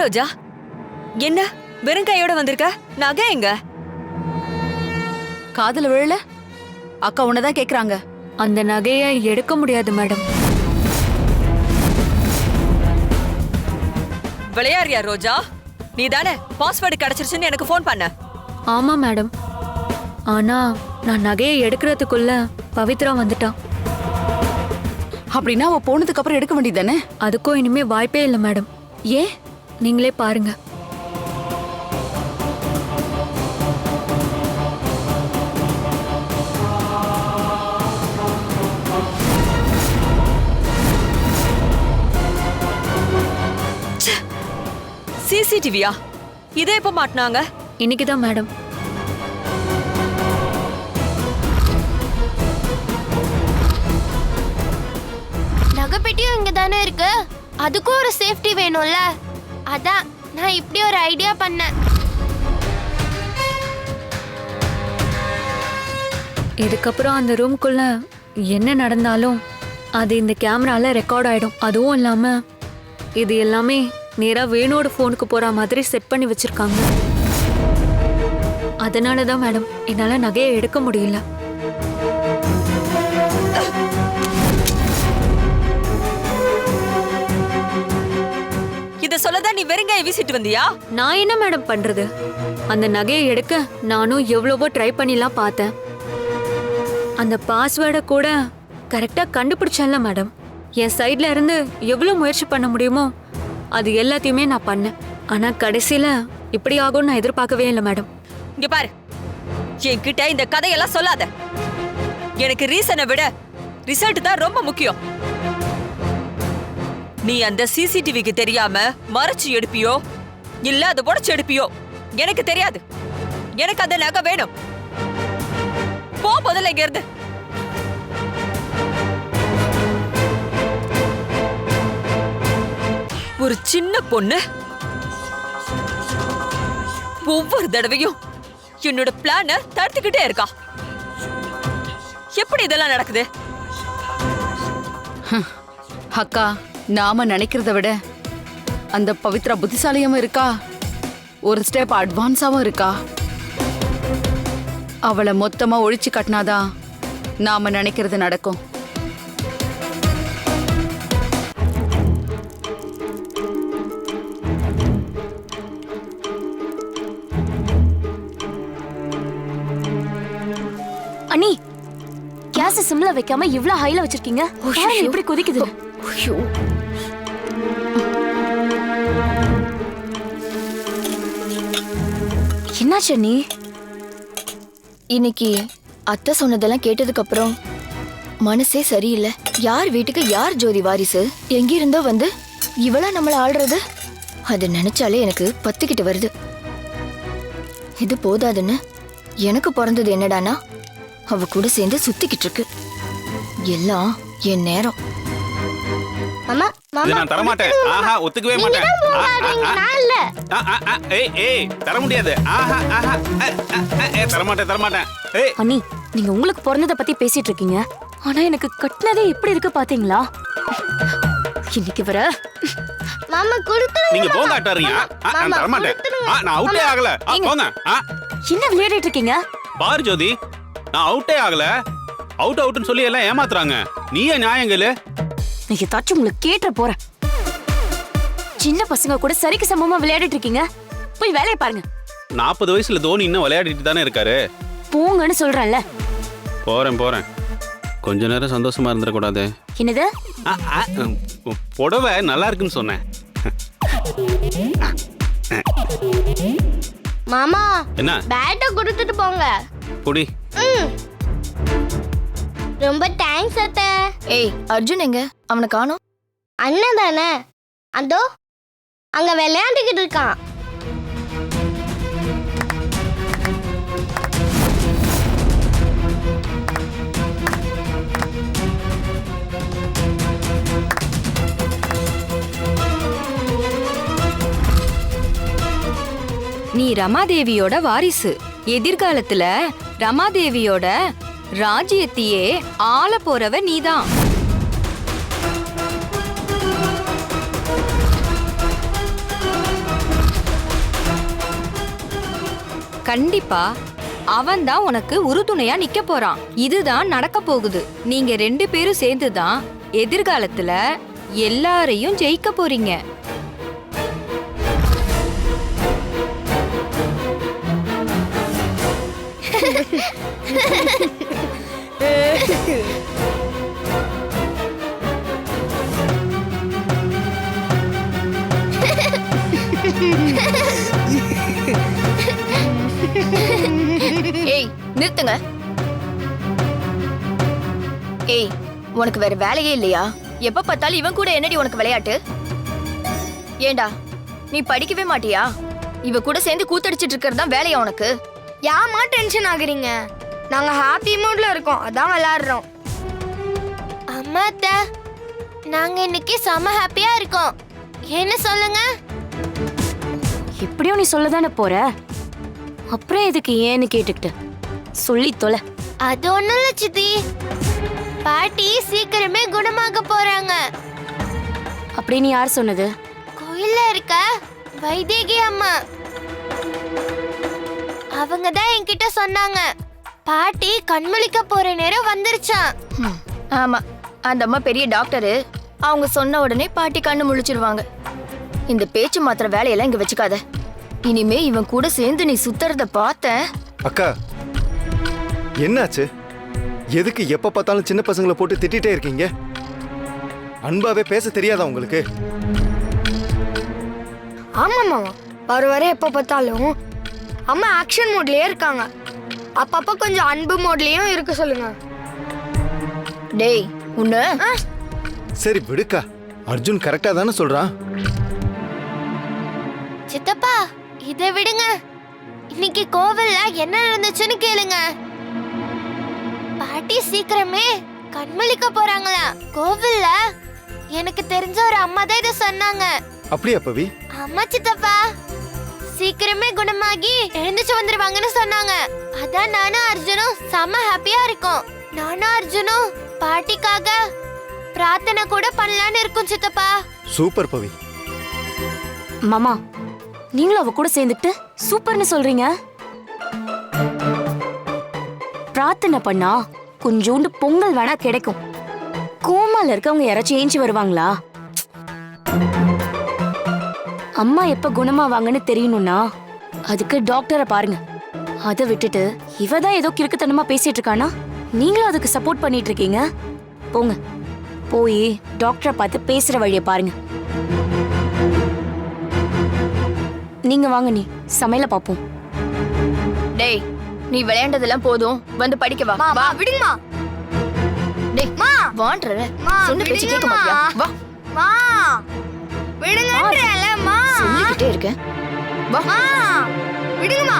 ரோஜா, என்ன வெறும் கையோட வந்திருக்க? நகை எங்க? காதுல விழல? அக்கா உன்னதான் கேக்குறாங்க. அந்த நகையை எடுக்க முடியாது மேடம். விளையாடுறியா ரோஜா? நீ தானே பாஸ்வேர்டு கிடைச்சிருச்சுன்னு எனக்கு ஃபோன் பண்ண. ஆமா மேடம். ஆனா நான் நகையை எடுக்கிறதுக்குள்ள பவித்ரா வந்துட்டான். அப்படின்னா அவ போனதுக்கு அப்புறம் எடுக்க வேண்டியதானே? அதுக்கும் இனிமே வாய்ப்பே இல்லை மேடம். ஏன்? நீங்களே பாருங்க. சிசிடிவியா? இதே எப்ப மாட்டினாங்க? இன்னைக்குதான் மேடம். நகைப்பெட்டியும் இங்க தானே இருக்கு. அதுக்கும் ஒரு சேஃப்டி வேணும்ல. அதான் நான் இப்படி ஒரு ஐடியா பண்ணேன். இதுக்கப்புறம் அந்த ரூம்குள்ள என்ன நடந்தாலும் அது இந்த கேமரால ரெக்கார்ட் ஆயிடும். அதுவும் இல்லாம இது எல்லாமே நேரா வேணோட போனுக்கு போற மாதிரி செட் பண்ணி வச்சிருக்காங்க. அதனாலதான் மேடம் என்னால நகையை எடுக்க முடியல. இத சொல்லதான் நீ வெறுங்காய வீசிட்டு வந்தியா? நான் என்ன மேடம் பண்றது? அந்த நகையை எடுக்க நானும் எவ்வளவோ ட்ரை பண்ணிலாம் பார்த்தேன். அந்த பாஸ்வேர்டை கூட கரெக்டா கண்டுபிடிச்சேன்ல மேடம். என் சைட்ல இருந்து எவ்வளவு முயற்சி பண்ண முடியுமோ அது எல்லாத்தையுமே நான் பண்ணேன். ஆனா கடைசியில இப்படி ஆகும்னு நான் எதிர்பார்க்கவே இல்லை மேடம். இங்க பாரு, என்கிட்ட இந்த கதையெல்லாம் சொல்லாத. எனக்கு ரீசனை விட ரிசல்ட் தான் ரொம்ப முக்கியம். நீ அந்த சிசிடிவிக்கு தெரியாம மறைச்சு எடுப்பியோ இல்ல அதை உடைச்சு எடுப்பியோ எனக்கு தெரியாது. எனக்கு அந்த நகை வேணும். போ முதல்ல இங்க இருந்து. ஒரு சின்ன பொண்ணு ஒவ்வொரு தடவையும் என்னோட பிளான தடுத்துக்கிட்டே இருக்கா. எப்படி இதெல்லாம் நடக்குது? அக்கா, நாம நினைக்கிறத விட அந்த பவித்ரா புத்திசாலியாவும் இருக்கா, ஒரு ஸ்டெப் அட்வான்ஸாவும் இருக்கா. அவளை மொத்தமா ஒழிச்சு கட்டினாதான் நாம நினைக்கிறது நடக்கும். அண்ணி, கேஸ் சிம்ல வைக்காம இவ்ளோ ஹைல வச்சிருக்கீங்க. எப்படி கொதிக்குது? என்னாச்சு நீ? இன்னைக்கு அத்தை சொன்னதெல்லாம் கேட்டதுக்கு அப்புறம் மனசே சரியில்லை. யார் வீட்டுக்கு யார் ஜோதி வாரிசு? எங்கிருந்தோ வந்து இவளா நம்மள ஆள்றது? அது நினைச்சாலே எனக்கு பத்துக்கிட்டு வருது. இது போதாதுன்னு எனக்கு பிறந்தது என்னடானா அவ கூட சேர்ந்து சுத்திக்கிட்டு இருக்கு. எல்லாம் என் நேரம். மாமா, மாமா நான் தர மாட்டேன். ஆஹா, ஒத்துக்கவே மாட்டேன். ஏய் ஏய், தர முடியாது. ஆஹா ஆஹா, தர மாட்டேன் தர மாட்டேன். ஏய் அண்ணி, நீங்க உங்களுக்கு பிறந்தத பத்தி பேசிட்டு இருக்கீங்க. ஆனா எனக்கு கட்டினதே எப்படி இருக்கு பாத்தீங்களா? இன்னைக்கு வர மாமா கொடுத்துருங்க. நீங்க போங்க ஆட்டாறீங்க. நான் தர மாட்டேன். நான் அவுட்டே ஆகல. போங்க. என்ன விளையாடிட்டு இருக்கீங்க? பாரு ஜோதி, நான் அவுட்டே ஆகல. அவுட் அவுட்னு சொல்லி எல்லாம் ஏமாத்துறாங்க. நீயே நியாயங்களு. நீங்க தாச்சும் உங்களுக்கு கேட்ட போறேன். சின்ன பசங்க கூட சரிக்கு சமமா விளையாடிட்டு இருக்கீங்க. போய் வேலையை பாருங்க. 40 வயசுல தோனி இன்னும் விளையாடிட்டு தானே இருக்காரு. போங்கன்னு சொல்றேன்ல. போறேன் போறேன். கொஞ்ச நேரம் சந்தோஷமா இருந்துட கூடாது. என்னது? புடவை நல்லா இருக்குன்னு சொன்னேன். மாமா, என்ன? பேட்டை கொடுத்துட்டு போங்க. புடி. ரொம்ப தேங்க்ஸ் அத்தை. ஏய், அர்ஜுன் எங்க? அவனை காணோம். அண்ணன் தானே, அதோ அங்க விளையாண்டுக்கிட்டு இருக்கான். நீ ரமாதேவியோட வாரிசு. எதிர்காலத்துல ரமாதேவியோட ராஜ்யத்தையே ஆள போறவ நீதான். கண்டிப்பா அவன் தான் உனக்கு உறுதுணையா நிக்க போறான். இதுதான் நடக்க போகுது. நீங்க 2 பேரும் சேர்ந்து தான் எதிர்காலத்துல எல்லாரையும் ஜெயிக்க போறீங்க. ஏய் நிறுத்துங்க. ஏய் உனக்கு வேற வேலையே இல்லையா? எப்ப பார்த்தாலும் இவன் கூட என்னடி உனக்கு விளையாட்டு? ஏண்டா நீ படிக்கவே மாட்டியா? இவ கூட சேர்ந்து கூத்தடிச்சிட்டு இருக்கிறது தான் வேலையா உனக்கு? யாமா டென்ஷன் ஆகுறீங்க? நாங்க ஹாப்பி மூட்ல இருக்கோம், அதான் விளையாடுறோம். அம்மா அத்தை, நாங்க இன்னைக்கு செம ஹாப்பியா இருக்கோம். என்ன சொல்லுங்க? எப்படியும் நீ சொல்லதானே போற, அப்புறம் எதுக்கு ஏன்னு கேட்டுக்கிட்டு சொல்லி தொலை. அது ஒண்ணும் இல்ல சித்தி, பாட்டி சீக்கிரமே குணமாக போறாங்க. அப்படின்னு யார் சொன்னது? கோயில்ல இருக்க வைதேகி அம்மா அவங்க தான் என்கிட்ட சொன்னாங்க. பாட்டி கண்முழிக்க போற நேரம் வந்துருச்சான். ஆமா, அந்த அம்மா பெரிய டாக்டரு. அவங்க சொன்ன உடனே பாட்டி கண்ணு முழிச்சிருவாங்க. இந்த பேச்சு மாத்திர வேலையெல்லாம் இங்க வச்சுக்காத. இனிமே இவன் கூட சேர்ந்து நீ சுத்துறத பார்த்தேன். அக்கா என்னாச்சு? எதுக்கு எப்ப பார்த்தாலும் சின்ன பசங்களை போட்டு திட்டிட்டே இருக்கீங்க? அன்பாவே பேச தெரியாதா உங்களுக்கு? ஆமா மாமா, வர எப்ப பார்த்தாலும் அம்மா ஆக்ஷன் மோட்லயே இருக்காங்க. அப்பப்ப கொஞ்சம் அன்பு மோட்லயும் இருக்க சொல்லுங்க. டேய் உன்ன சரி விடுக்கா, அர்ஜுன் கரெக்டா தானே சொல்றான். சித்தப்பா இதை விடுங்க. இன்னைக்கு கோவில்ல என்ன நடந்துச்சுன்னு கேளுங்க. பாட்டி சீக்கிரமே கண்மொழிக்க போறாங்களா கோவில்ல. எனக்கு தெரிஞ்ச ஒரு அம்மா தான் இதை சொன்னாங்க. அப்படியா பவி? அம்மா சித்தப்பா சீக்கிரமே குணமாகி எழுந்துச்சு வந்துருவாங்கன்னு சொன்னாங்க. அதான் நானும் அர்ஜுனும் செம ஹாப்பியா இருக்கோம். நானும் அர்ஜுனும் பாட்டிக்காக பிரார்த்தனை கூட பண்ணலான்னு இருக்கோம் சித்தப்பா. சூப்பர் பவி. மாமா, நீங்களும் அவ கூட சேர்ந்துட்டு சூப்பர்னு சொல்றீங்க. பிரார்த்தனை பண்ணா கொஞ்சோண்டு பொங்கல் வேணா கிடைக்கும். கோமால இருக்கவங்க யாராச்சும் ஏஞ்சி வருவாங்களா? அம்மா எப்ப குணமாவாங்கன்னு தெரியணும்னா அதுக்கு டாக்டரை பாருங்க. அதை விட்டுட்டு இவதான் ஏதோ கிறுக்குத்தனமா பேசிட்டு இருக்கானா, நீங்களும் அதுக்கு சப்போர்ட் பண்ணிட்டு இருக்கீங்க. போங்க, போய் டாக்டரை பார்த்து பேசுற வழியை பாருங்க. நீங்க வாங்க, நீ சமையல பாப்போம். டேய் நீ விளையாண்டதெல்லாம் போதும், வந்து படிக்க வா. வா விடுங்கம்மா. டேய் வான்ற சொன்ன பேச்சு கேட்க மாட்டியா? வா மா விடுங்கன்றேலம்மா. சொல்லிக்கிட்டே இருக்கேன். வா விடுங்கம்மா.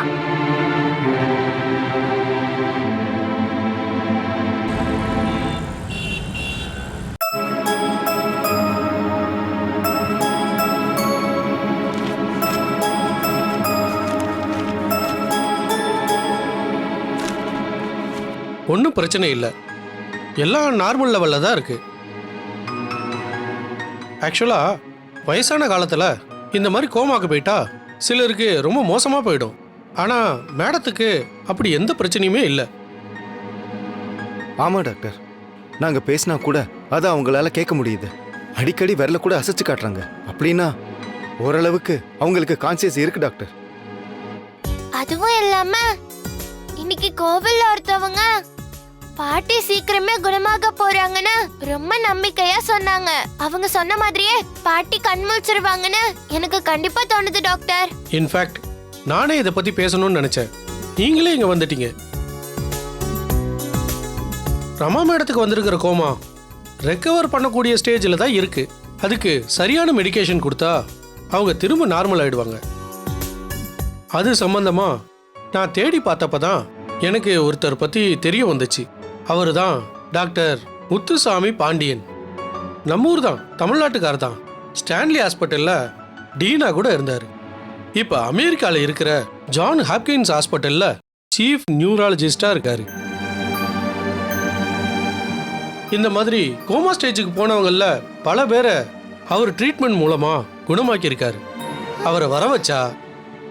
ஒன்றும் பிரச்சனை இல்லை, எல்லாம் நார்மல் லெவலில் தான் இருக்கு. ஆக்சுவலாக வயசான காலத்தில் இந்த மாதிரி கோமாக்கு போயிட்டா சிலருக்கு ரொம்ப மோசமாக போயிடும். ஆனால் மேடத்துக்கு அப்படி எந்த பிரச்சனையுமே இல்லை. ஆமா டாக்டர், நாங்க பேசினா கூட அதை அவங்களால கேட்க முடியுது. அடிக்கடி விரல கூட அசைச்சு காட்டுறாங்க. அப்படின்னா ஓரளவுக்கு அவங்களுக்கு கான்சியஸ் இருக்கு டாக்டர். அதுவும் இல்லாம இன்னைக்கு கோவில்ல ஒருத்தவங்க பாட்டி சீக்கிரமே குணமாக போறாங்கன்னு ரொம்ப நம்பிக்கையா சொன்னாங்க. அவங்க சொன்ன மாதிரியே பாட்டி கண் முழிச்சிருவாங்கன்னு எனக்கு கண்டிப்பா தோணுது டாக்டர். இன்ஃபேக்ட் நானே இதை பற்றி பேசணும்னு நினச்சேன், நீங்களே இங்கே வந்துட்டீங்க. ரமா மேடத்துக்கு வந்திருக்கிற கோமா ரெக்கவர் பண்ணக்கூடிய ஸ்டேஜில் தான் இருக்கு. அதுக்கு சரியான மெடிகேஷன் கொடுத்தா அவங்க திரும்ப நார்மல் ஆயிடுவாங்க. அது சம்பந்தமா நான் தேடி பார்த்தப்ப தான் எனக்கு ஒருத்தர் பற்றி தெரிய வந்துச்சு. அவர் தான் டாக்டர் முத்துசாமி பாண்டியன். நம்ம ஊர் தான், தமிழ்நாட்டுக்கார் தான். ஸ்டான்லி ஹாஸ்பிட்டலில் டீனா கூட இருந்தார். இப்போ அமெரிக்காவில் இருக்கிற ஜான் ஹாப்கின்ஸ் ஹாஸ்பிட்டலில் சீஃப் நியூராலஜிஸ்டாக இருக்காரு. இந்த மாதிரி கோமா ஸ்டேஜுக்கு போனவங்கள பல பேரை அவர் ட்ரீட்மெண்ட் மூலமாக குணமாக்கியிருக்காரு. அவரை வர வச்சா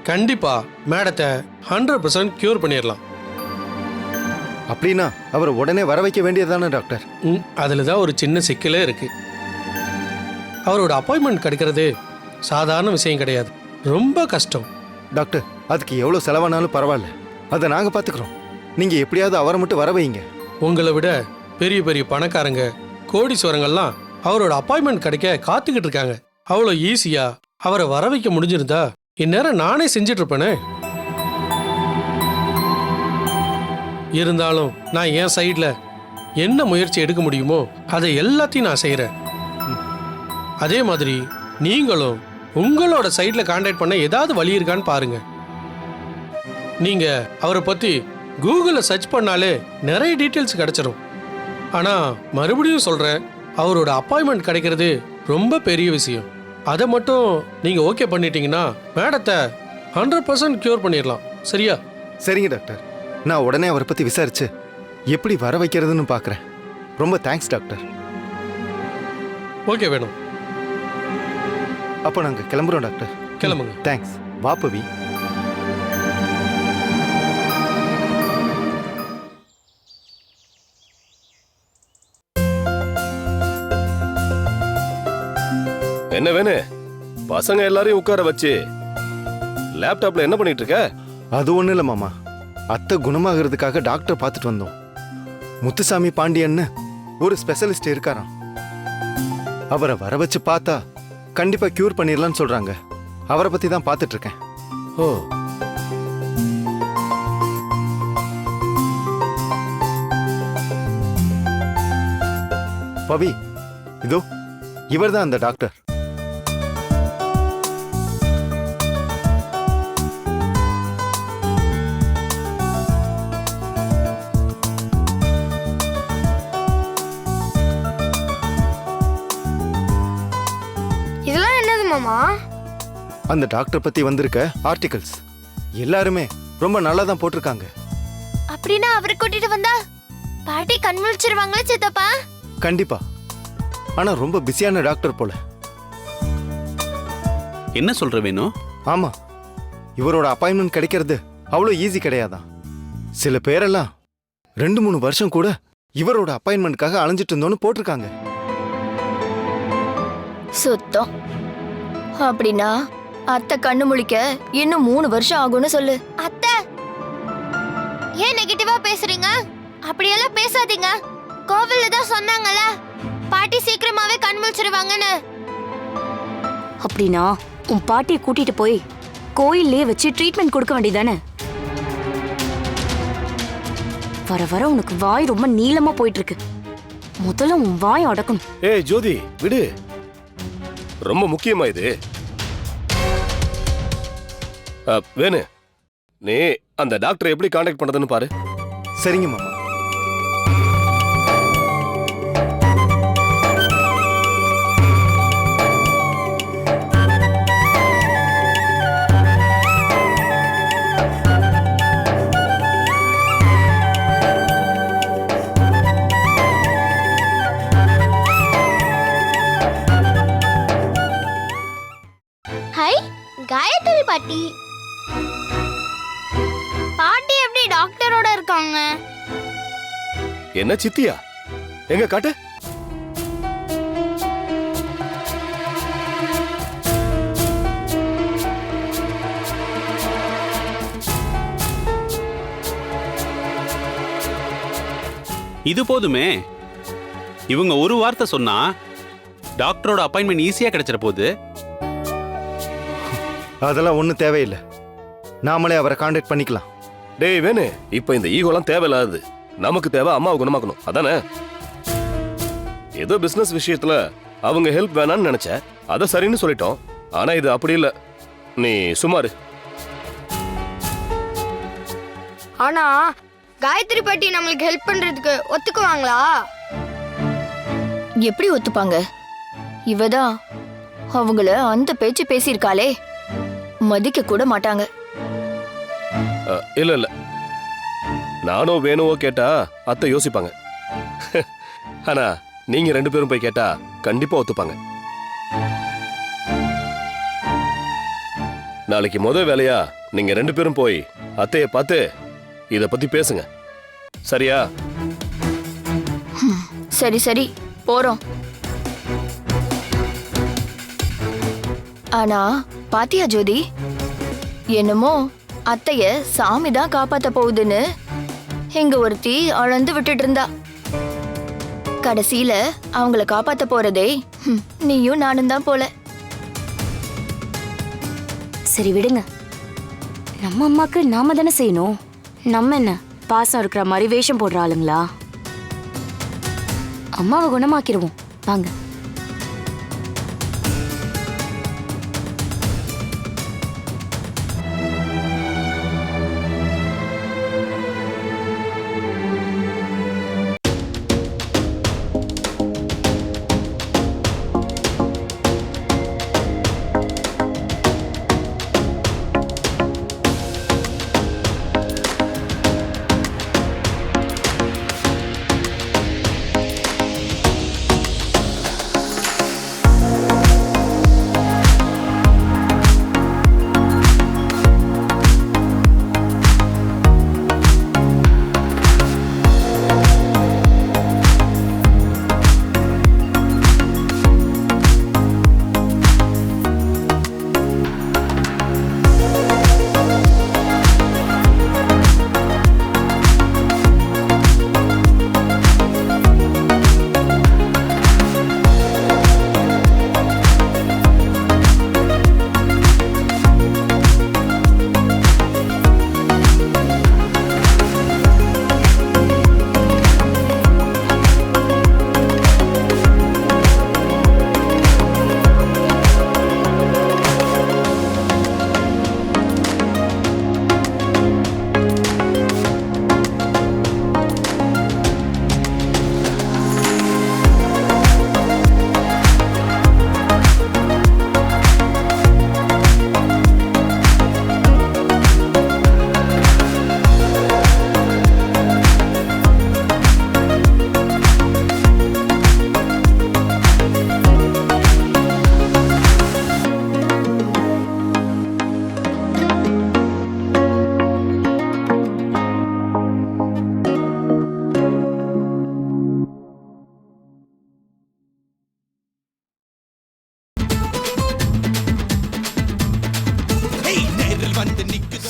கண்டிப்பா மேடத்தை 100% கியூர் பண்ணிடலாம். அப்படின்னா அவரை உடனே வர வைக்க வேண்டியதுதானே டாக்டர்? அதில் தான் ஒரு சின்ன சிக்கலே இருக்கு. அவரோட அப்பாயின்மெண்ட் கிடைக்கிறது சாதாரண விஷயம் கிடையாது, ரொம்ப கஷ்டம். டாக்டர், அதுக்கு எவ்வளோ செலவானாலும் பரவாயில்ல, அதை நாங்கள் பார்த்துக்குறோம். நீங்கள் எப்படியாவது அவரை மட்டும் வர வைங்க. உங்களை விட பெரிய பெரிய பணக்காரங்க, கோடீஸ்வரங்கள்லாம் அவரோட அப்பாயின்மெண்ட் கிடைக்க காத்துக்கிட்டு இருக்காங்க. அவ்வளோ ஈஸியா அவரை வர வைக்க முடிஞ்சிருந்தா இந்நேரம் நானே செஞ்சிட்டு இருப்பேனே. இருந்தாலும் நான் என் சைடில் என்ன முயற்சி எடுக்க முடியுமோ அதை எல்லாத்தையும் நான் செய்கிறேன். அதே மாதிரி நீங்களும் உங்களோட சைடில் கான்டாக்ட் பண்ண ஏதாவது வழி இருக்கான்னு பாருங்க. நீங்கள் அவரை பற்றி கூகுளில் சர்ச் பண்ணாலே நிறைய டீட்டெயில்ஸ் கிடைச்சிடும். ஆனால் மறுபடியும் சொல்கிறேன், அவரோட அப்பாயின்மெண்ட் கிடைக்கிறது ரொம்ப பெரிய விஷயம். அதை மட்டும் நீங்கள் ஓகே பண்ணிட்டீங்கன்னா மேடத்தை 100% கியூர் பண்ணிடலாம். சரியா? சரிங்க டாக்டர், நான் உடனே அவரை பற்றி விசாரிச்சு எப்படி வர வைக்கிறதுன்னு பார்க்குறேன். ரொம்ப தேங்க்ஸ் டாக்டர். ஓகே வேணும். அப்போ நாங்கள் கிளம்புறோம் டாக்டர். கிளம்புங்க. தேங்க்ஸ். வா பவி. என்ன வேணு, பசங்க எல்லாரையும் உட்கார வச்சு லேப்டாப்ல என்ன பண்ணிட்டு இருக்க? அது ஒன்றும் இல்லை மாமா, அத்தை குணமாகிறதுக்காக டாக்டர் பார்த்துட்டு வந்தோம். முத்துசாமி பாண்டியன்னு ஒரு ஸ்பெஷலிஸ்ட் இருக்காராம். அவரை வர வச்சு பார்த்தா கண்டிப்பாக க்யூர் பண்ணிடலான்னு சொல்கிறாங்க. அவரை பற்றி தான் பார்த்துட்டு இருக்கேன். ஓ, பவி, இதோ இவர் தான் அந்த டாக்டர். இதெல்லாம் என்னது மாமா? அந்த டாக்டர் பத்தி வந்திருக்க ஆர்டிகல்ஸ் எல்லாருமே ரொம்ப நல்லா தான் போட்டிருக்காங்க. அப்படின்னா அவரை கூட்டிட்டு வந்தா பாட்டி கண் முழிச்சிருவாங்களே சித்தப்பா? கண்டிப்பா. ஆனா ரொம்ப பிஸியான டாக்டர் போல. என்ன சொல்ற வேணும்? ஆமா, இவரோட அப்பாயின்மெண்ட் கிடைக்கிறது அவ்வளோ ஈஸி கிடையாதான். சில பேரெல்லாம் 2-3 வருஷம் கூட இவரோட அப்பாயின்மெண்ட்காக அலைஞ்சிட்டு இருந்தோன்னு போட்டிருக்காங்க. சுத்தம். அப்படின்னா அத்தை கண்ணு முழிக்க இன்னும் 3 வருஷம் ஆகும்னு சொல்லு. அத்தை, ஏன் நெகட்டிவா பேசுறீங்க? அப்படியெல்லாம் பேசாதீங்க. கோவில்ல தான் சொன்னாங்கல்ல, பாட்டி சீக்கிரமாவே கண் முழிச்சிருவாங்கன்னு. அப்படின்னா உன் பாட்டியை கூட்டிட்டு போய் கோயிலே வச்சு ட்ரீட்மெண்ட் கொடுக்க வேண்டியதானே? வர வர உனக்கு வாய் ரொம்ப நீளமா போயிட்டு இருக்கு. முதல்ல உன் வாய் அடக்கணும். ஏய் ஜோதி, விடு. ரொம்ப முக்கியமா இது. வேணு, நீ அந்த டாக்டரை எப்படி கான்டாக்ட் பண்றதுன்னு பாரு. சரிங்க மாமா. ஹை, காயத்ரி பாட்டி. பாட்டி எப்படி டாக்டரோட இருக்காங்க? என்ன சித்தியா? எங்க காட்டு. இது போதுமே. இவங்க ஒரு வார்த்தை சொன்னா டாக்டரோட அப்பாயின்மெண்ட் ஈஸியா கிடைச்சிட போகுது. அதெல்லாம் ஒன்றும் தேவையில்லை, நாமளே அவரை கான்டாக்ட் பண்ணிக்கலாம். டேய் வேணு, இப்ப இந்த ஈகோலாம் தேவையில்லாது. நமக்கு தேவை அம்மாவை குணமாக்கணும், அதானே? ஏதோ பிசினஸ் விஷயத்துல அவங்க ஹெல்ப் வேணான்னு நினைச்ச, அதை சரின்னு சொல்லிட்டோம். ஆனா இது அப்படி இல்ல. நீ சுமாரு. ஆனா காயத்ரி பாட்டி நம்மளுக்கு ஹெல்ப் பண்றதுக்கு ஒத்துக்குவாங்களா? எப்படி ஒத்துப்பாங்க? இவதான் அவங்கள அந்த பேச்சு பேசியிருக்காளே, மதிக்க கூட மாட்டாங்க. இல்ல இல்ல, நானோ வேணுவோ கேட்டா அத்தை யோசிப்பாங்க. ஆனா நீங்க 2 பேரும் போய் கேட்டா கண்டிப்பா ஒத்துப்பாங்க. நாளைக்கு முத வேலையா நீங்க 2 பேரும் போய் அத்தைய பார்த்து இத பத்தி பேசுங்க. சரியா? சரி சரி போறோம். ஆனா பாத்தியா ஜோதி, என்னமோ அத்தைய சாமி தான் காப்பாத்த போகுதுன்னு இங்க ஒருத்தி அழந்து விட்டுட்டு இருந்தா. கடைசியில அவங்கள காப்பாத்த போறதே நீயும் நானும் தான் போல. சரி விடுங்க, நம்ம அம்மாக்கு நாம தானே செய்யணும். நம்ம என்ன பாசம் இருக்கிற மாதிரி வேஷம் போடுற ஆளுங்களா? அம்மாவை குணமாக்கிடுவோம் வாங்க.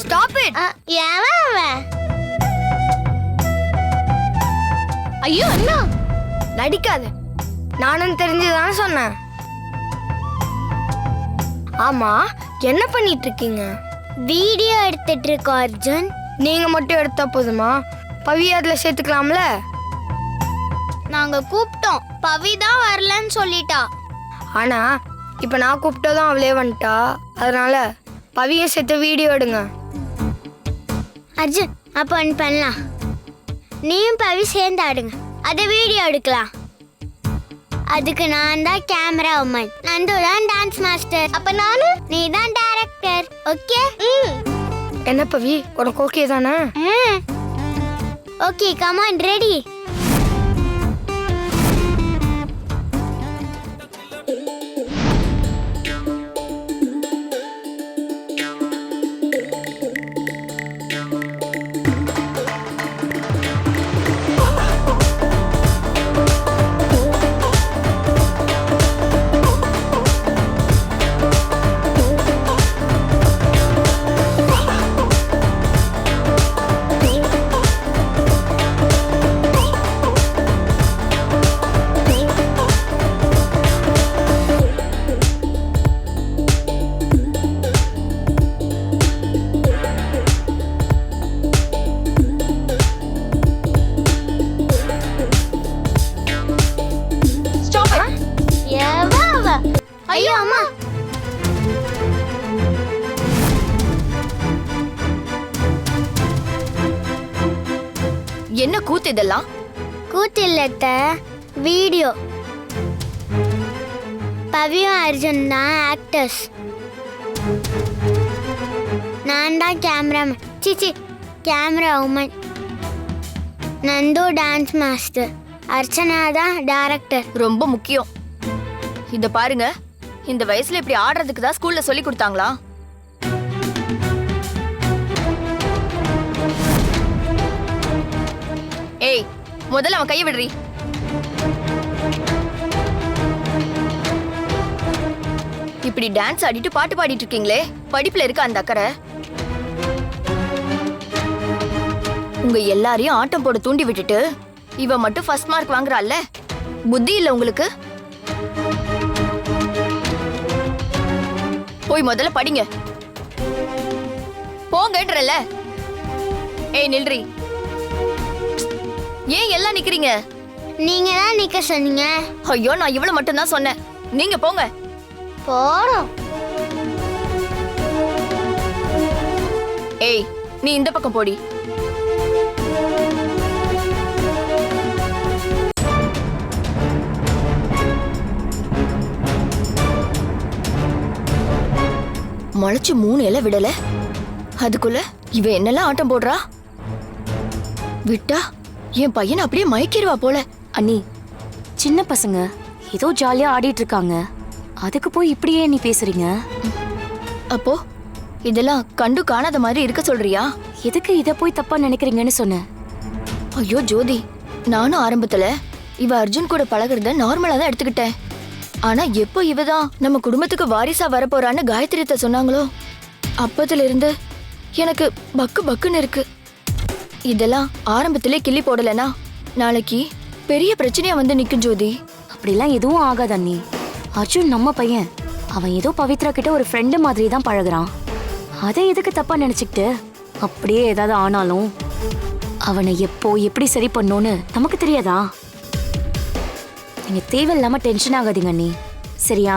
Stop it. அவன் ஐயோ அண்ணா நடிக்காத. நானும் தெரிஞ்சுதான் சொன்னேன். ஆமா என்ன பண்ணிட்டு இருக்கீங்க? வீடியோ எடுத்துட்டு இருக்கோம் அர்ஜுன். நீங்க மட்டும் எடுத்தா போதுமா? பவி அதுல சேர்த்துக்கலாம்ல. நாங்க கூப்பிட்டோம், பவி தான் வரலன்னு சொல்லிட்டா. ஆனா இப்ப நான் கூப்பிட்டதும் அவளே வந்துட்டா. அதனால பவியும் சேர்த்து வீடியோ எடுங்க. அர்ஜுன் அப்போ ஒன்று பண்ணலாம், நீயும் பவி சேர்ந்து ஆடுங்க, அதை வீடியோ எடுக்கலாம். அதுக்கு நான் தான் கேமரா உமன், நந்து தான் டான்ஸ் மாஸ்டர், அப்ப நானு நீ தான் டைரக்டர். ஓகே? என்ன பவி உனக்கு ஓகே தானே? Okay come on ready. ஐயோ அம்மா, என்ன கூத்து இதெல்லாம்? கூத்து இல்லத்த, வீடியோ. பவியும் அர்ஜுன் தான் ஆக்டர்ஸ், நான் தான் cameraman, Chichi camera woman, Nandhu dance master, Archana தான் டைரக்டர். ரொம்ப முக்கியம். இத பாருங்க, இந்த வயசுல இப்படி ஆடுறதுக்கு தான் ஸ்கூல்ல சொல்லி கொடுத்தாங்களா? முதல்ல அவன் கையை விடுறி. இப்படி டான்ஸ் ஆடிட்டு பாட்டு பாடிட்டு இருக்கீங்களே, படிப்புல இருக்க அந்த அக்கறை? உங்க எல்லாரையும் ஆட்டம் போட தூண்டி விட்டுட்டு இவ மட்டும் ஃபர்ஸ்ட் மார்க் வாங்குறாள்ல, புத்தி இல்ல உங்களுக்கு? போய் முதல்ல படிங்க. போங்கன்றல. ஏய் நில்றி. ஏன் எல்லாம் நிக்கிறீங்க? நீங்க தான் நிக்க சொன்னீங்க. ஐயோ, நான் இவ்வளவு மட்டும் தான் சொன்னேன். நீங்க போங்க. போறோம். ஏய், நீ இந்த பக்கம் போடி. முளைச்சு 3 இலை விடல, அதுக்குள்ள இவ என்னெல்லாம் ஆட்டம் போடுறா. விட்டா என் பையன் அப்படியே மயக்கிடுவா போல. அண்ணி, சின்ன பசங்க ஏதோ ஜாலியா ஆடிட்டு இருக்காங்க, அதுக்கு போய் இப்படியே நீ பேசுறீங்க? அப்போ இதெல்லாம் கண்டு காணாத மாதிரி இருக்க சொல்றியா? எதுக்கு இத போய் தப்பா நினைக்கிறீங்கன்னு சொன்னேன். ஐயோ ஜோதி, நானும் ஆரம்பத்துல இவ அர்ஜுன் கூட பழகுறத நார்மலா தான் எடுத்துக்கிட்டேன். ஆனா எப்போ இவதான் நம்ம குடும்பத்துக்கு வாரிசா வரப்போறான்னு காயத்ரியத்தை சொன்னாங்களோ, அப்பத்துல இருந்து எனக்கு பக்கு பக்குன்னு இருக்கு. இதெல்லாம் ஆரம்பத்திலே கிள்ளி போடலனா நாளைக்கு பெரிய பிரச்சனையா வந்து நிக்கும் ஜோதி. அப்படிலாம் எதுவும் ஆகாது அண்ணி. அர்ஜுன் நம்ம பையன், அவன் ஏதோ பவித்ரா கிட்ட ஒரு ஃப்ரெண்டு மாதிரி தான் பழகுறான். அதை எதுக்கு தப்பா நினைச்சுக்கிட்டு அப்படியே ஏதாவது ஆனாலும் அவனை எப்போ எப்படி சரி பண்ணோன்னு நமக்கு தெரியாதா? நீங்க தேவையில்லாம டென்ஷன் ஆகாதீங்க அண்ணி, சரியா?